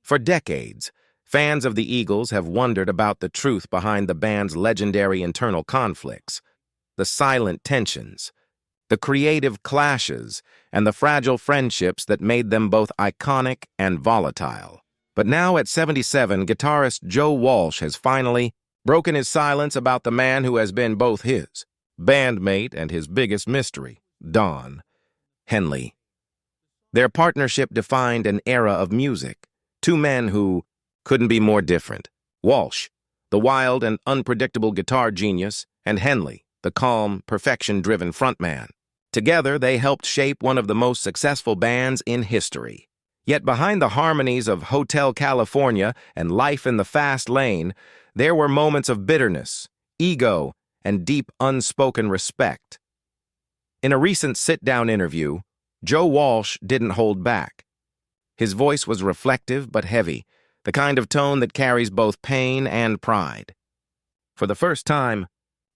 For decades, fans of the Eagles have wondered about the truth behind the band's legendary internal conflicts, the silent tensions, the creative clashes, and the fragile friendships that made them both iconic and volatile. But now at 77, guitarist Joe Walsh has finally broken his silence about the man who has been both his bandmate and his biggest mystery, Don Henley. Their partnership defined an era of music, two men who couldn't be more different. Walsh, the wild and unpredictable guitar genius, and Henley, the calm, perfection-driven frontman. Together, they helped shape one of the most successful bands in history. Yet behind the harmonies of Hotel California and Life in the Fast Lane, there were moments of bitterness, ego, and deep unspoken respect. In a recent sit-down interview, Joe Walsh didn't hold back. His voice was reflective but heavy, the kind of tone that carries both pain and pride. For the first time,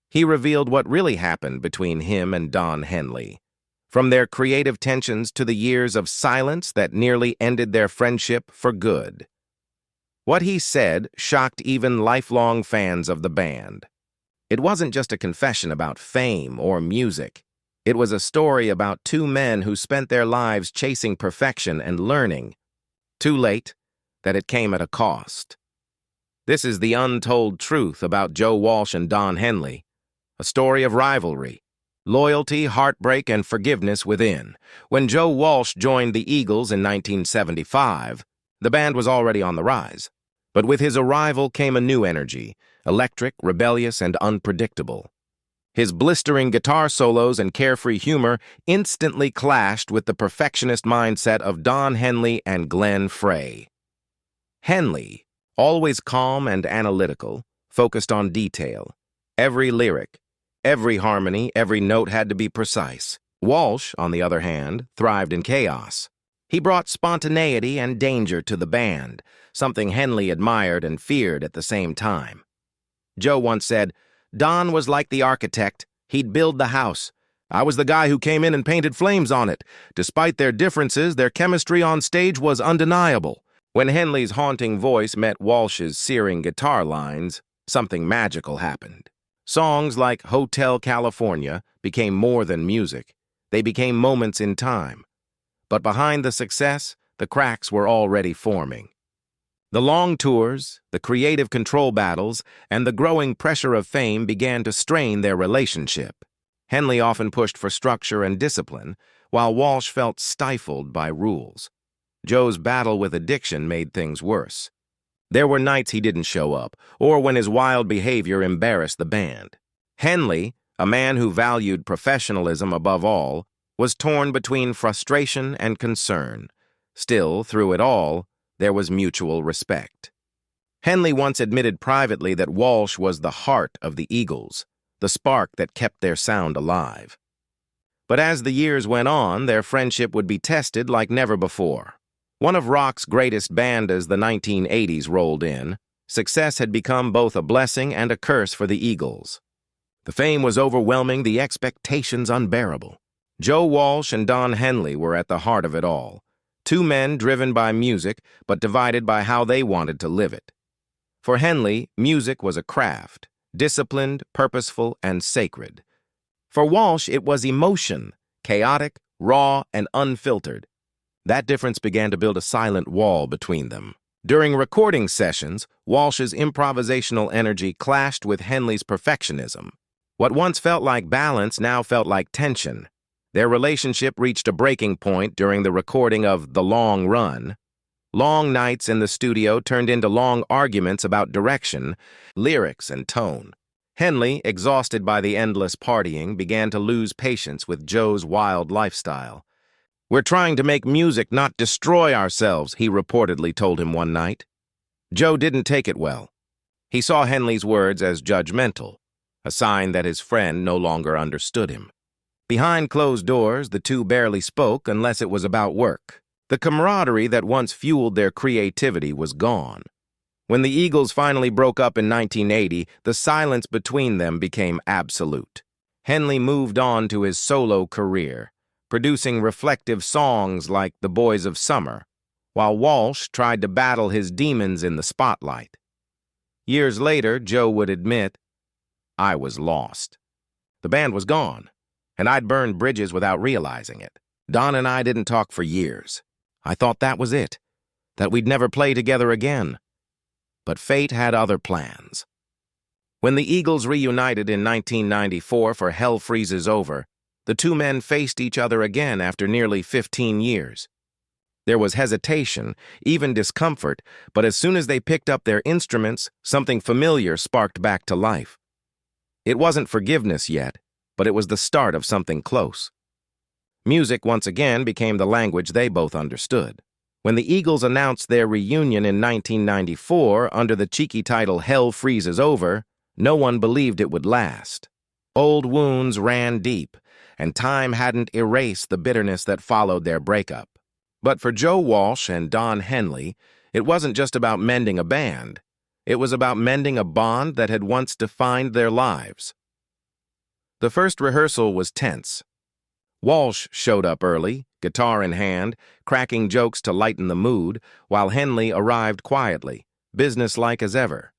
he revealed what really happened between him and Don Henley, from their creative tensions to the years of silence that nearly ended their friendship for good. What he said shocked even lifelong fans of the band. It wasn't just a confession about fame or music. It was a story about two men who spent their lives chasing perfection and learning, too late, that it came at a cost. This is the untold truth about Joe Walsh and Don Henley, a story of rivalry, loyalty, heartbreak, and forgiveness within. When Joe Walsh joined the Eagles in 1975, the band was already on the rise. But with his arrival came a new energy, electric, rebellious, and unpredictable. His blistering guitar solos and carefree humor instantly clashed with the perfectionist mindset of Don Henley and Glenn Frey. Henley, always calm and analytical, focused on detail. Every lyric, every harmony, every note had to be precise. Walsh, on the other hand, thrived in chaos. He brought spontaneity and danger to the band, something Henley admired and feared at the same time. Joe once said, "Don was like the architect. He'd build the house. I was the guy who came in and painted flames on it. Despite their differences, their chemistry on stage was undeniable." When Henley's haunting voice met Walsh's searing guitar lines, something magical happened. Songs like Hotel California became more than music. They became moments in time. But behind the success, the cracks were already forming. The long tours, the creative control battles, and the growing pressure of fame began to strain their relationship. Henley often pushed for structure and discipline, while Walsh felt stifled by rules. Joe's battle with addiction made things worse. There were nights he didn't show up, or when his wild behavior embarrassed the band. Henley, a man who valued professionalism above all, was torn between frustration and concern. Still, through it all, there was mutual respect. Henley once admitted privately that Walsh was the heart of the Eagles, the spark that kept their sound alive. But as the years went on, their friendship would be tested like never before. One of rock's greatest bands as the 1980s rolled in, success had become both a blessing and a curse for the Eagles. The fame was overwhelming, the expectations unbearable. Joe Walsh and Don Henley were at the heart of it all. Two men driven by music, but divided by how they wanted to live it. For Henley, music was a craft, disciplined, purposeful, and sacred. For Walsh, it was emotion, chaotic, raw, and unfiltered. That difference began to build a silent wall between them. During recording sessions, Walsh's improvisational energy clashed with Henley's perfectionism. What once felt like balance now felt like tension. Their relationship reached a breaking point during the recording of The Long Run. Long nights in the studio turned into long arguments about direction, lyrics, and tone. Henley, exhausted by the endless partying, began to lose patience with Joe's wild lifestyle. "We're trying to make music, not destroy ourselves," he reportedly told him one night. Joe didn't take it well. He saw Henley's words as judgmental, a sign that his friend no longer understood him. Behind closed doors, the two barely spoke unless it was about work. The camaraderie that once fueled their creativity was gone. When the Eagles finally broke up in 1980, the silence between them became absolute. Henley moved on to his solo career, producing reflective songs like The Boys of Summer, while Walsh tried to battle his demons in the spotlight. Years later, Joe would admit, I was lost. The band was gone, and I'd burned bridges without realizing it. Don and I didn't talk for years. I thought that was it, that we'd never play together again. But fate had other plans. When the Eagles reunited in 1994 for Hell Freezes Over, the two men faced each other again after nearly 15 years. There was hesitation, even discomfort, but as soon as they picked up their instruments, something familiar sparked back to life. It wasn't forgiveness yet, but it was the start of something close. Music once again became the language they both understood. When the Eagles announced their reunion in 1994 under the cheeky title Hell Freezes Over, no one believed it would last. Old wounds ran deep, and time hadn't erased the bitterness that followed their breakup. But for Joe Walsh and Don Henley, it wasn't just about mending a band. It was about mending a bond that had once defined their lives. The first rehearsal was tense. Walsh showed up early, guitar in hand, cracking jokes to lighten the mood, while Henley arrived quietly, businesslike as ever.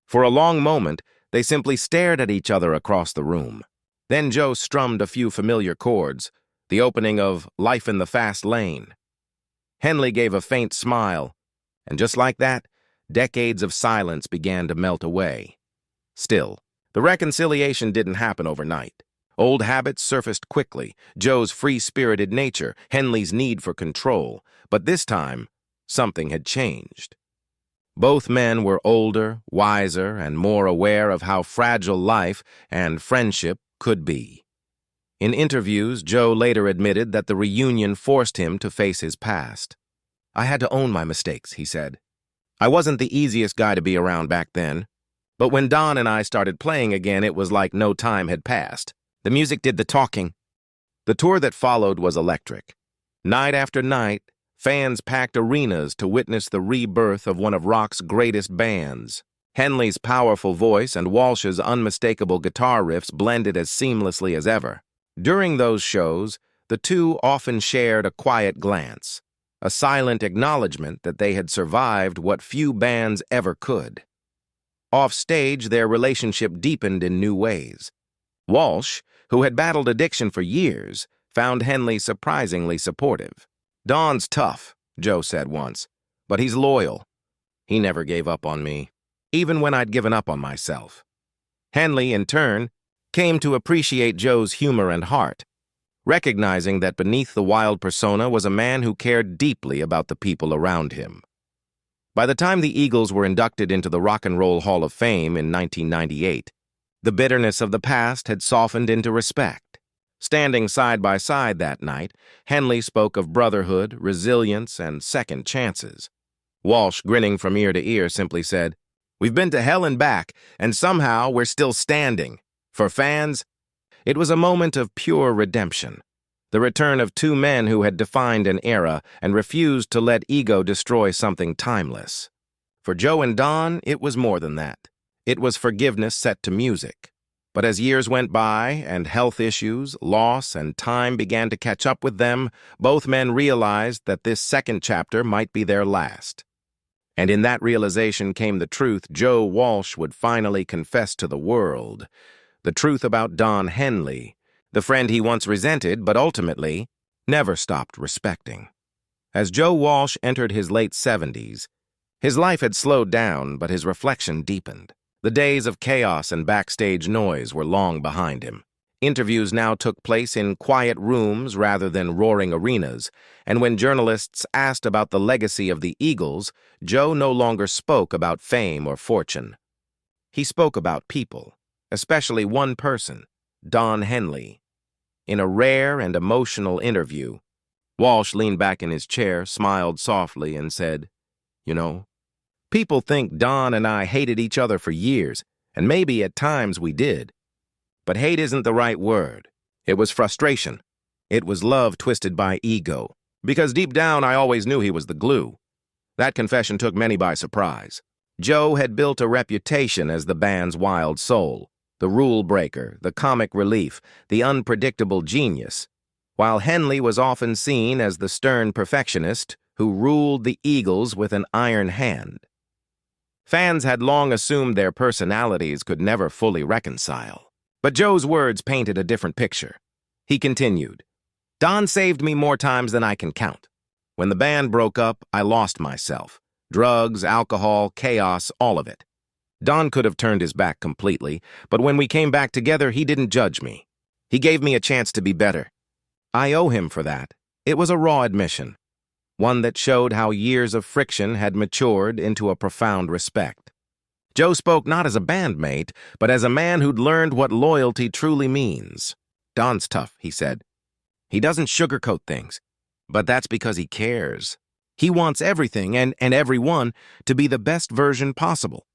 For a long moment, they simply stared at each other across the room. Then Joe strummed a few familiar chords, the opening of Life in the Fast Lane. Henley gave a faint smile, and just like that, decades of silence began to melt away. Still, the reconciliation didn't happen overnight. Old habits surfaced quickly, Joe's free-spirited nature, Henley's need for control. But this time, something had changed. Both men were older, wiser, and more aware of how fragile life and friendship could be. In interviews, Joe later admitted that the reunion forced him to face his past. I had to own my mistakes, he said. I wasn't the easiest guy to be around back then. But when Don and I started playing again, it was like no time had passed. The music did the talking. The tour that followed was electric. Night after night, fans packed arenas to witness the rebirth of one of rock's greatest bands. Henley's powerful voice and Walsh's unmistakable guitar riffs blended as seamlessly as ever. During those shows, the two often shared a quiet glance, a silent acknowledgement that they had survived what few bands ever could. Off stage, their relationship deepened in new ways. Walsh, who had battled addiction for years, found Henley surprisingly supportive. Don's tough, Joe said once, but he's loyal. He never gave up on me, even when I'd given up on myself. Henley, in turn, came to appreciate Joe's humor and heart, recognizing that beneath the wild persona was a man who cared deeply about the people around him. By the time the Eagles were inducted into the Rock and Roll Hall of Fame in 1998, the bitterness of the past had softened into respect. Standing side by side that night, Henley spoke of brotherhood, resilience, and second chances. Walsh, grinning from ear to ear, simply said, "We've been to hell and back, and somehow we're still standing. For fans, it was a moment of pure redemption, the return of two men who had defined an era and refused to let ego destroy something timeless. For Joe and Don, it was more than that. It was forgiveness set to music. But as years went by and health issues, loss, and time began to catch up with them, both men realized that this second chapter might be their last. And in that realization came the truth Joe Walsh would finally confess to the world, the truth about Don Henley, the friend he once resented but ultimately never stopped respecting. As Joe Walsh entered his late 70s, his life had slowed down, but his reflection deepened. The days of chaos and backstage noise were long behind him. Interviews now took place in quiet rooms rather than roaring arenas, and when journalists asked about the legacy of the Eagles, Joe no longer spoke about fame or fortune. He spoke about people, especially one person, Don Henley. In a rare and emotional interview, Walsh leaned back in his chair, smiled softly, and said, "You know, people think Don and I hated each other for years, and maybe at times we did. But hate isn't the right word. It was frustration. It was love twisted by ego. Because deep down, I always knew he was the glue." That confession took many by surprise. Joe had built a reputation as the band's wild soul, the rule breaker, the comic relief, the unpredictable genius, while Henley was often seen as the stern perfectionist who ruled the Eagles with an iron hand. Fans had long assumed their personalities could never fully reconcile. But Joe's words painted a different picture. He continued, "Don saved me more times than I can count. When the band broke up, I lost myself. Drugs, alcohol, chaos, all of it. Don could have turned his back completely, but when we came back together, he didn't judge me. He gave me a chance to be better. I owe him for that." It was a raw admission, one that showed how years of friction had matured into a profound respect. Joe spoke not as a bandmate, but as a man who'd learned what loyalty truly means. "Don's tough," he said. "He doesn't sugarcoat things, but that's because he cares. He wants everything and everyone to be the best version possible.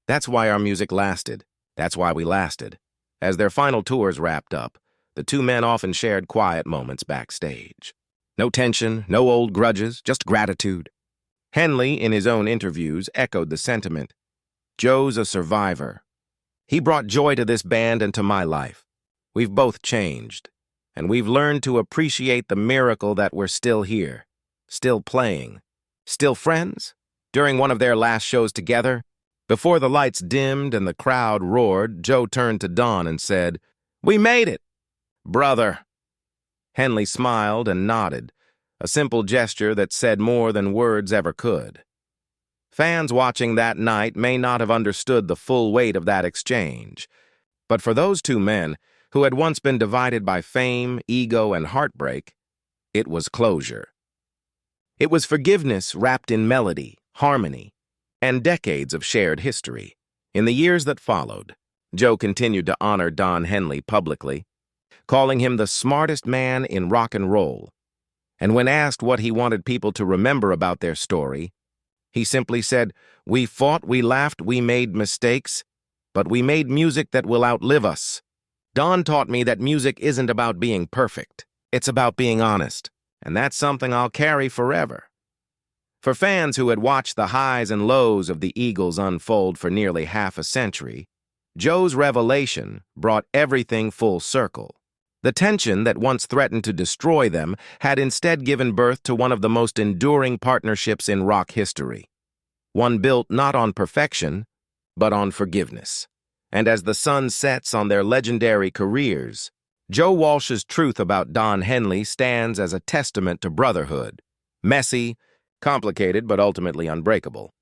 That's why our music lasted. That's why we lasted." As their final tours wrapped up, the two men often shared quiet moments backstage. No tension, no old grudges, just gratitude. Henley, in his own interviews, echoed the sentiment. "Joe's a survivor. He brought joy to this band and to my life. We've both changed, and we've learned to appreciate the miracle that we're still here, still playing, still friends." During one of their last shows together, before the lights dimmed and the crowd roared, Joe turned to Don and said, "We made it, brother." Henley smiled and nodded, a simple gesture that said more than words ever could. Fans watching that night may not have understood the full weight of that exchange, but for those two men, who had once been divided by fame, ego, and heartbreak, it was closure. It was forgiveness wrapped in melody, harmony, and decades of shared history. In the years that followed, Joe continued to honor Don Henley publicly, calling him the smartest man in rock and roll. And when asked what he wanted people to remember about their story, he simply said, "We fought, we laughed, we made mistakes, but we made music that will outlive us. Don taught me that music isn't about being perfect. It's about being honest, and that's something I'll carry forever." For fans who had watched the highs and lows of the Eagles unfold for nearly half a century, Joe's revelation brought everything full circle. The tension that once threatened to destroy them had instead given birth to one of the most enduring partnerships in rock history. One built not on perfection, but on forgiveness. And as the sun sets on their legendary careers, Joe Walsh's truth about Don Henley stands as a testament to brotherhood. Messy, complicated, but ultimately unbreakable.